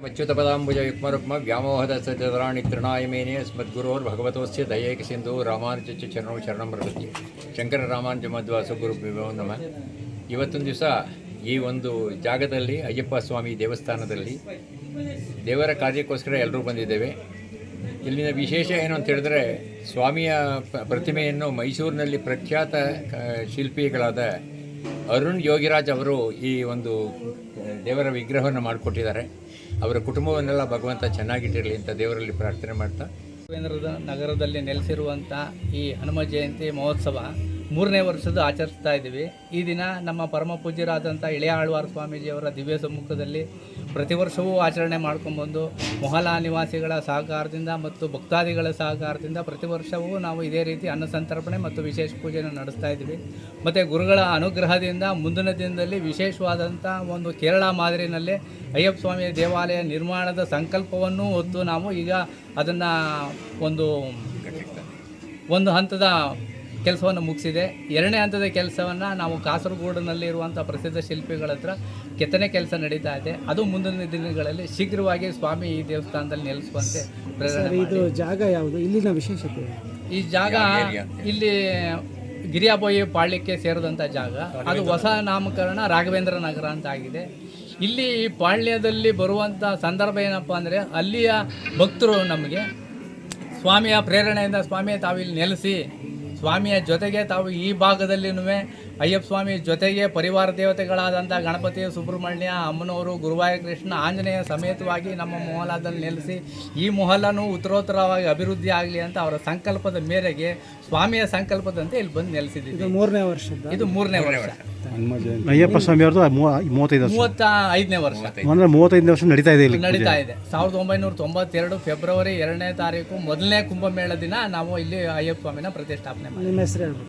ಅಚ್ಯುತಪದಾಂಬುಜ ಯುಗ್ಮರುಕ್ಮ ವ್ಯಾಮೋಹದ ಸಜರಾಣಿ ತೃಣಾಯ ಮೇನೆ ಸ್ಮದ್ಗುರೋರ್ಭಗವತೋಸ್ಯ ದಯೇಕ ಸಿಂಧು ರಾಮಾನುಜ ಚರಣೋ ಶರಣಂ ಪ್ರಪದ್ಯೆ. ಶಂಕರ ರಾಮಾನುಜ ಮಧ್ವಾಸ ಗುರು ನಮಃ. ಇವತ್ತೊಂದು ದಿವಸ ಈ ಒಂದು ಜಾಗದಲ್ಲಿ ಅಯ್ಯಪ್ಪ ಸ್ವಾಮಿ ದೇವಸ್ಥಾನದಲ್ಲಿ ದೇವರ ಕಾರ್ಯಕ್ಕೋಸ್ಕರ ಎಲ್ಲರೂ ಬಂದಿದ್ದೇವೆ. ಇಲ್ಲಿನ ವಿಶೇಷ ಏನು ಅಂತ ಹೇಳಿದ್ರೆ, ಸ್ವಾಮಿಯ ಪ್ರತಿಮೆಯನ್ನು ಮೈಸೂರಿನಲ್ಲಿ ಪ್ರಖ್ಯಾತ ಶಿಲ್ಪಿಗಳಾದ ಅರುಣ್ ಯೋಗಿರಾಜ್ ಅವರು ಈ ಒಂದು ದೇವರ ವಿಗ್ರಹವನ್ನು ಮಾಡಿಕೊಟ್ಟಿದ್ದಾರೆ. ಅವರ ಕುಟುಂಬವನ್ನೆಲ್ಲ ಭಗವಂತ ಚೆನ್ನಾಗಿಟ್ಟಿರಲಿ ಅಂತ ದೇವರಲ್ಲಿ ಪ್ರಾರ್ಥನೆ ಮಾಡ್ತಾ, ರಾಘವೇಂದ್ರ ನಗರದಲ್ಲಿ ನೆಲೆಸಿರುವಂಥ ಈ ಹನುಮ ಜಯಂತಿ ಮಹೋತ್ಸವ 3ನೇ ವರ್ಷದ ಆಚರಿಸ್ತಾ ಇದ್ದೀವಿ. ಈ ದಿನ ನಮ್ಮ ಪರಮ ಪೂಜ್ಯರಾದಂಥ ಇಳೆಯ ಆಳ್ವಾರ್ ಸ್ವಾಮೀಜಿಯವರ ದಿವ್ಯ ಸಮ್ಮುಖದಲ್ಲಿ ಪ್ರತಿ ವರ್ಷವೂ ಆಚರಣೆ ಮಾಡ್ಕೊಂಡ್ಬಂದು ಮೊಹಲಾ ನಿವಾಸಿಗಳ ಸಹಕಾರದಿಂದ ಮತ್ತು ಭಕ್ತಾದಿಗಳ ಸಹಕಾರದಿಂದ ಪ್ರತಿ ವರ್ಷವೂ ನಾವು ಇದೇ ರೀತಿ ಅನ್ನಸಂತರ್ಪಣೆ ಮತ್ತು ವಿಶೇಷ ಪೂಜೆಯನ್ನು ನಡೆಸ್ತಾ ಇದ್ದೀವಿ. ಮತ್ತು ಗುರುಗಳ ಅನುಗ್ರಹದಿಂದ ಮುಂದಿನ ದಿನದಲ್ಲಿ ವಿಶೇಷವಾದಂಥ ಒಂದು ಕೇರಳ ಮಾದರಿನಲ್ಲಿ ಅಯ್ಯಪ್ಪ ಸ್ವಾಮಿಯ ದೇವಾಲಯ ನಿರ್ಮಾಣದ ಸಂಕಲ್ಪವನ್ನು ಹೊತ್ತು ನಾವು ಈಗ ಅದನ್ನು ಒಂದು ಹಂತದ ಕೆಲಸವನ್ನು ಮುಗಿಸಿದೆ. 2ನೇ ಹಂತದ ಕೆಲಸವನ್ನು ನಾವು ಕಾಸರಗೋಡಿನಲ್ಲಿರುವಂಥ ಪ್ರಸಿದ್ಧ ಶಿಲ್ಪಿಗಳ ಹತ್ರ ಕೆತ್ತನೆ ಕೆಲಸ ನಡೀತಾ ಇದೆ. ಅದು ಮುಂದಿನ ದಿನಗಳಲ್ಲಿ ಶೀಘ್ರವಾಗಿ ಸ್ವಾಮಿ ಈ ದೇವಸ್ಥಾನದಲ್ಲಿ ನೆಲೆಸುವಂತೆ ಪ್ರೇರಣೆ. ಇದು ಜಾಗ ಯಾವುದು, ಇಲ್ಲಿನ ವಿಶೇಷತೆ? ಈ ಜಾಗ ಇಲ್ಲಿ ಗಿರಿಯಾಬೋಯಿ ಪಾಳ್ಯಕ್ಕೆ ಸೇರಿದಂಥ ಜಾಗ. ಅದು ಹೊಸ ನಾಮಕರಣ ರಾಘವೇಂದ್ರ ನಗರ ಅಂತ ಆಗಿದೆ. ಇಲ್ಲಿ ಈ ಪಾಳ್ಯದಲ್ಲಿ ಬರುವಂಥ ಸಂದರ್ಭ ಏನಪ್ಪ ಅಂದರೆ, ಅಲ್ಲಿಯ ಭಕ್ತರು ನಮಗೆ ಸ್ವಾಮಿಯ ಪ್ರೇರಣೆಯಿಂದ ಸ್ವಾಮಿಯ ತಾವಿಲ್ಲಿ ನೆಲೆಸಿ ಸ್ವಾಮಿಯ ಜೊತೆಗೆ ತಾವು ಈ ಭಾಗದಲ್ಲಿನೂ ಅಯ್ಯಪ್ಪ ಸ್ವಾಮಿ ಜೊತೆಗೆ ಪರಿವಾರ ದೇವತೆಗಳಾದಂಥ ಗಣಪತಿ, ಸುಬ್ರಹ್ಮಣ್ಯ, ಅಮ್ಮನವರು, ಗುರುವಾಯ ಕೃಷ್ಣ, ಆಂಜನೇಯ ಸಮೇತವಾಗಿ ನಮ್ಮ ಮೊಹಲಾದಲ್ಲಿ ನೆಲೆಸಿ ಈ ಮೊಹಲನ್ನು ಉತ್ತರೋತ್ತರವಾಗಿ ಅಭಿವೃದ್ಧಿ ಆಗಲಿ ಅಂತ ಅವರ ಸಂಕಲ್ಪದ ಮೇರೆಗೆ, ಸ್ವಾಮಿಯ ಸಂಕಲ್ಪದಂತೆ ಇಲ್ಲಿ ಬಂದು ನೆಲೆಸಿದ್ದೀವಿ. ಇದು 3ನೇ ವರ್ಷ. ಅಯ್ಯಪ್ಪ ಸ್ವಾಮಿ ಅವ್ರದ್ದು 35ನೇ ವರ್ಷ. ಅಂದರೆ 35 ವರ್ಷ ನಡೀತಾ ಇದೆ. 1992 ಫೆಬ್ರವರಿ 2ನೇ ತಾರೀಕು ಮೊದಲನೇ ಕುಂಭಮೇಳ ದಿನ ನಾವು ಇಲ್ಲಿ ಅಯ್ಯಪ್ಪ ಸ್ವಾಮಿನ ಪ್ರತಿಷ್ಠಾಪನೆ ಮಾಡಿದ್ವಿ. ನಿಮ್ಮ ಹೆಸರು ಹೇಳ್ಬೋದು.